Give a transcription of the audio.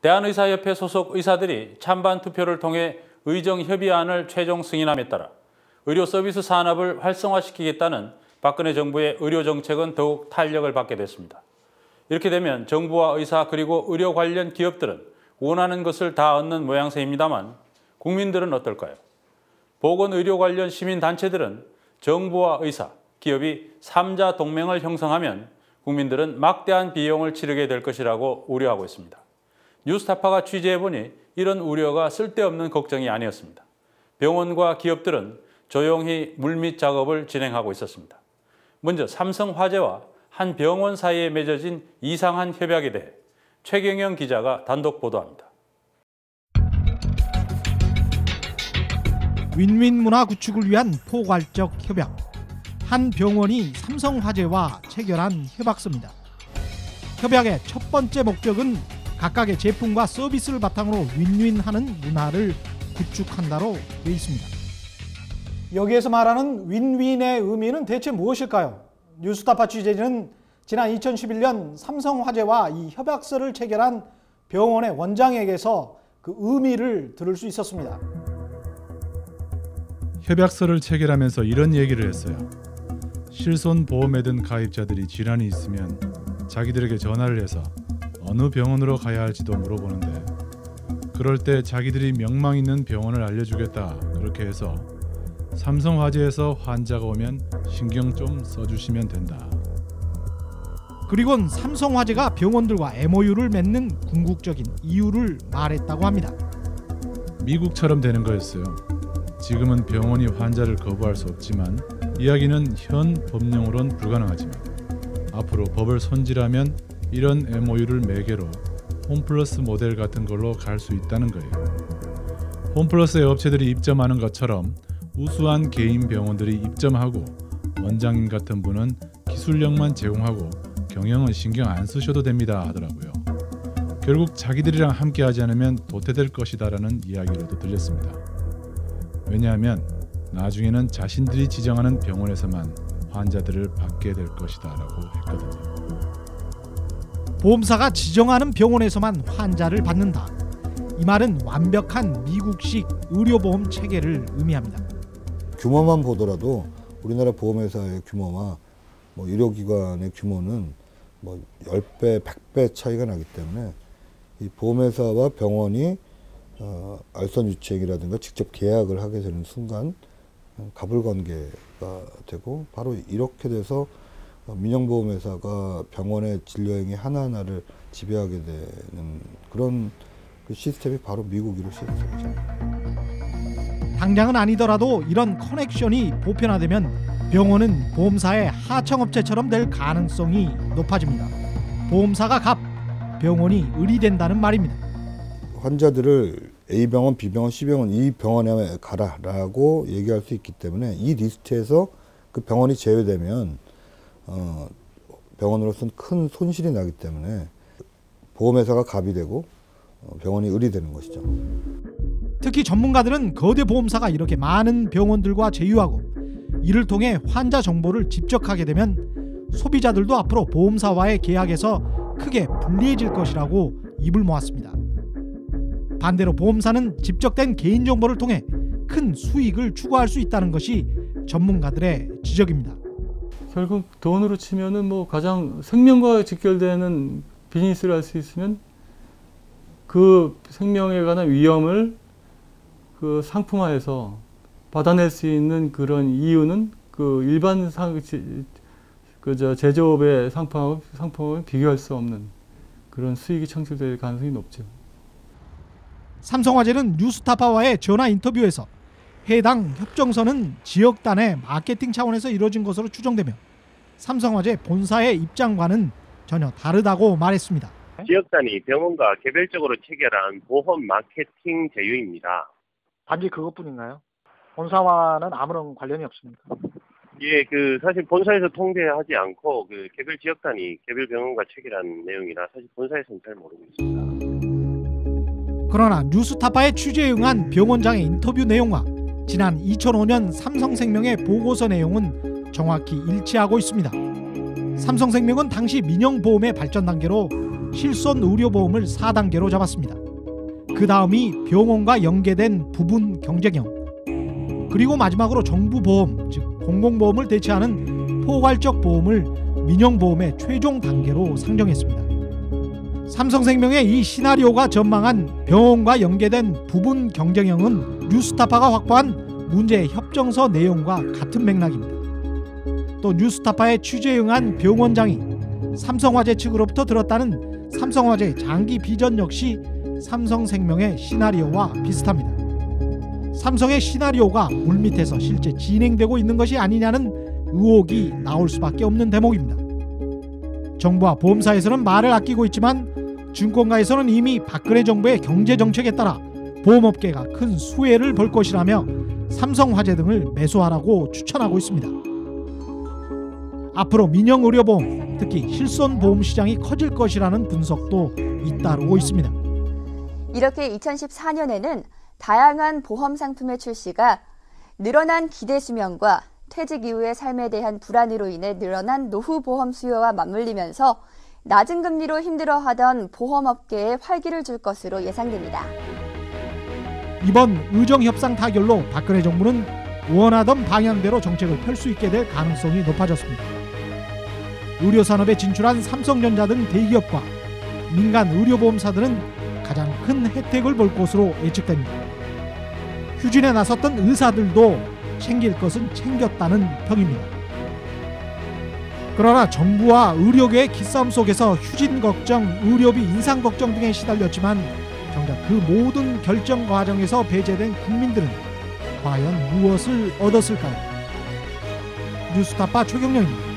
대한의사협회 소속 의사들이 찬반 투표를 통해 의정협의안을 최종 승인함에 따라 의료 서비스 산업을 활성화시키겠다는 박근혜 정부의 의료 정책은 더욱 탄력을 받게 됐습니다. 이렇게 되면 정부와 의사 그리고 의료 관련 기업들은 원하는 것을 다 얻는 모양새입니다만 국민들은 어떨까요? 보건의료 관련 시민단체들은 정부와 의사, 기업이 3자 동맹을 형성하면 국민들은 막대한 비용을 치르게 될 것이라고 우려하고 있습니다. 뉴스타파가 취재해보니 이런 우려가 쓸데없는 걱정이 아니었습니다. 병원과 기업들은 조용히 물밑 작업을 진행하고 있었습니다. 먼저 삼성화재와 한 병원 사이에 맺어진 이상한 협약에 대해 최경영 기자가 단독 보도합니다. 윈윈 문화 구축을 위한 포괄적 협약. 한 병원이 삼성화재와 체결한 협약서입니다. 협약의 첫 번째 목적은 각각의 제품과 서비스를 바탕으로 윈윈하는 문화를 구축한다로 되어 있습니다. 여기에서 말하는 윈윈의 의미는 대체 무엇일까요? 뉴스타파 취재진은 지난 2011년 삼성화재와 이 협약서를 체결한 병원의 원장에게서 그 의미를 들을 수 있었습니다. 협약서를 체결하면서 이런 얘기를 했어요. 실손보험에 든 가입자들이 질환이 있으면 자기들에게 전화를 해서 어느 병원으로 가야 할지도 물어보는데 그럴 때 자기들이 명망 있는 병원을 알려주겠다 그렇게 해서 삼성화재에서 환자가 오면 신경 좀 써주시면 된다. 그리고는 삼성화재가 병원들과 MOU를 맺는 궁극적인 이유를 말했다고 합니다. 미국처럼 되는 거였어요. 지금은 병원이 환자를 거부할 수 없지만 이야기는 현 법령으론 불가능하지만 앞으로 법을 손질하면 이런 MOU를 매개로 홈플러스 모델 같은 걸로 갈 수 있다는 거예요. 홈플러스의 업체들이 입점하는 것처럼 우수한 개인 병원들이 입점하고 원장님 같은 분은 기술력만 제공하고 경영은 신경 안 쓰셔도 됩니다 하더라고요. 결국 자기들이랑 함께 하지 않으면 도태될 것이다라는 이야기로도 들렸습니다. 왜냐하면 나중에는 자신들이 지정하는 병원에서만 환자들을 받게 될 것이다 라고 했거든요. 보험사가 지정하는 병원에서만 환자를 받는다. 이 말은 완벽한 미국식 의료보험 체계를 의미합니다. 규모만 보더라도 우리나라 보험회사의 규모와 의료기관의 규모는 10배, 100배 차이가 나기 때문에 이 보험회사와 병원이 알선유치행이라든가 직접 계약을 하게 되는 순간 가불관계가 되고 바로 이렇게 돼서 민영보험회사가 병원의 진료행위 하나하나를 지배하게 되는 그런 그 시스템이 바로 미국 의료 시스템이죠. 당장은 아니더라도 이런 커넥션이 보편화되면 병원은 보험사의 하청업체처럼 될 가능성이 높아집니다. 보험사가 갑, 병원이 을이 된다는 말입니다. 환자들을 A병원, B병원, C병원 이 병원에 가라라고 얘기할 수 있기 때문에 이 리스트에서 그 병원이 제외되면 병원으로서는 큰 손실이 나기 때문에 보험회사가 갑이 되고 병원이 을이 되는 것이죠. 특히 전문가들은 거대 보험사가 이렇게 많은 병원들과 제휴하고 이를 통해 환자 정보를 집적하게 되면 소비자들도 앞으로 보험사와의 계약에서 크게 불리해질 것이라고 입을 모았습니다. 반대로 보험사는 집적된 개인정보를 통해 큰 수익을 추구할 수 있다는 것이 전문가들의 지적입니다. 결국 돈으로 치면은 가장 생명과 직결되는 비즈니스를 할 수 있으면 그 생명에 관한 위험을 그 상품화해서 받아낼 수 있는 그런 이유는 그 일반 제조업의 상품하고 비교할 수 없는 그런 수익이 창출될 가능성이 높죠. 삼성화재는 뉴스타파와의 전화 인터뷰에서 해당 협정서는 지역단의 마케팅 차원에서 이루어진 것으로 추정되며 삼성화재 본사의 입장과는 전혀 다르다고 말했습니다. 지역단이 병원과 개별적으로 체결한 보험 마케팅 제휴입니다. 단지 그것뿐인가요? 본사와는 아무런 관련이 없습니까? 예, 사실 본사에서 통제하지 않고 개별 지역단이 개별 병원과 체결한 내용이라 사실 본사에서는 잘 모르고 있습니다. 그러나 뉴스타파의 취재에 응한 병원장의 인터뷰 내용과 지난 2005년 삼성생명의 보고서 내용은 정확히 일치하고 있습니다. 삼성생명은 당시 민영보험의 발전 단계로 실손 의료보험을 4단계로 잡았습니다. 그 다음이 병원과 연계된 부분 경쟁형, 그리고 마지막으로 정부보험, 즉 공공보험을 대체하는 포괄적 보험을 민영보험의 최종 단계로 상정했습니다. 삼성생명의 이 시나리오가 전망한 병원과 연계된 부분 경쟁형은 뉴스타파가 확보한 문제 협정서 내용과 같은 맥락입니다. 또 뉴스타파의 취재에 응한 병원장이 삼성화재 측으로부터 들었다는 삼성화재 장기 비전 역시 삼성생명의 시나리오와 비슷합니다. 삼성의 시나리오가 물밑에서 실제 진행되고 있는 것이 아니냐는 의혹이 나올 수밖에 없는 대목입니다. 정부와 보험사에서는 말을 아끼고 있지만 증권가에서는 이미 박근혜 정부의 경제정책에 따라 보험업계가 큰 수혜를 볼 것이라며 삼성화재 등을 매수하라고 추천하고 있습니다. 앞으로 민영의료보험, 특히 실손보험 시장이 커질 것이라는 분석도 잇따르고 있습니다. 이렇게 2014년에는 다양한 보험 상품의 출시가 늘어난 기대 수명과 퇴직 이후의 삶에 대한 불안으로 인해 늘어난 노후 보험 수요와 맞물리면서 낮은 금리로 힘들어하던 보험업계에 활기를 줄 것으로 예상됩니다. 이번 의정협상 타결로 박근혜 정부는 원하던 방향대로 정책을 펼 수 있게 될 가능성이 높아졌습니다. 의료산업에 진출한 삼성전자 등 대기업과 민간 의료보험사들은 가장 큰 혜택을 볼 것으로 예측됩니다. 휴진에 나섰던 의사들도 챙길 것은 챙겼다는 평입니다. 그러나 정부와 의료계의 기싸움 속에서 휴진 걱정, 의료비 인상 걱정 등에 시달렸지만 정작 그 모든 결정 과정에서 배제된 국민들은 과연 무엇을 얻었을까요? 뉴스타파 최경영입니다.